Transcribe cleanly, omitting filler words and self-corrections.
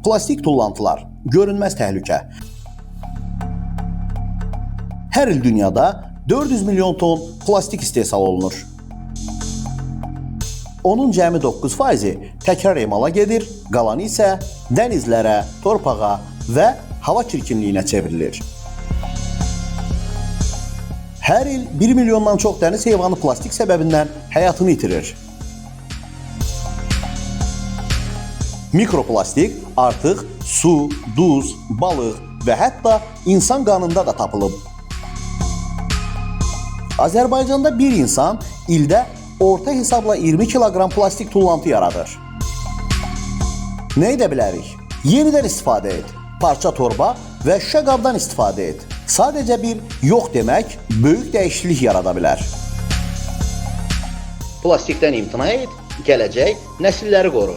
Plastik tullantılar, görünməz təhlükə. Hər il dünyada 400 milyon ton plastik istehsal olunur. Onun cəmi 9%-i təkrar emala gedir, qalanı isə dənizlərə, torpağa və hava çirkinliyinə çevrilir. Hər il 1 milyondan çox dəniz heyvanı plastik səbəbindən həyatını itirir. Mikroplastik artıq su, duz, balıq və hətta insan qanında da tapılıb. Azərbaycanda bir insan ildə orta hesabla 20 kiloqram plastik tullantı yaradır. Nə edə bilərik? Yenidən istifadə et. Parça torba və şüşə qabdan istifadə et. Sadəcə bir yox demək böyük dəyişiklik yarada bilər. Plastikdən imtina et, gələcək nəsilləri qoru.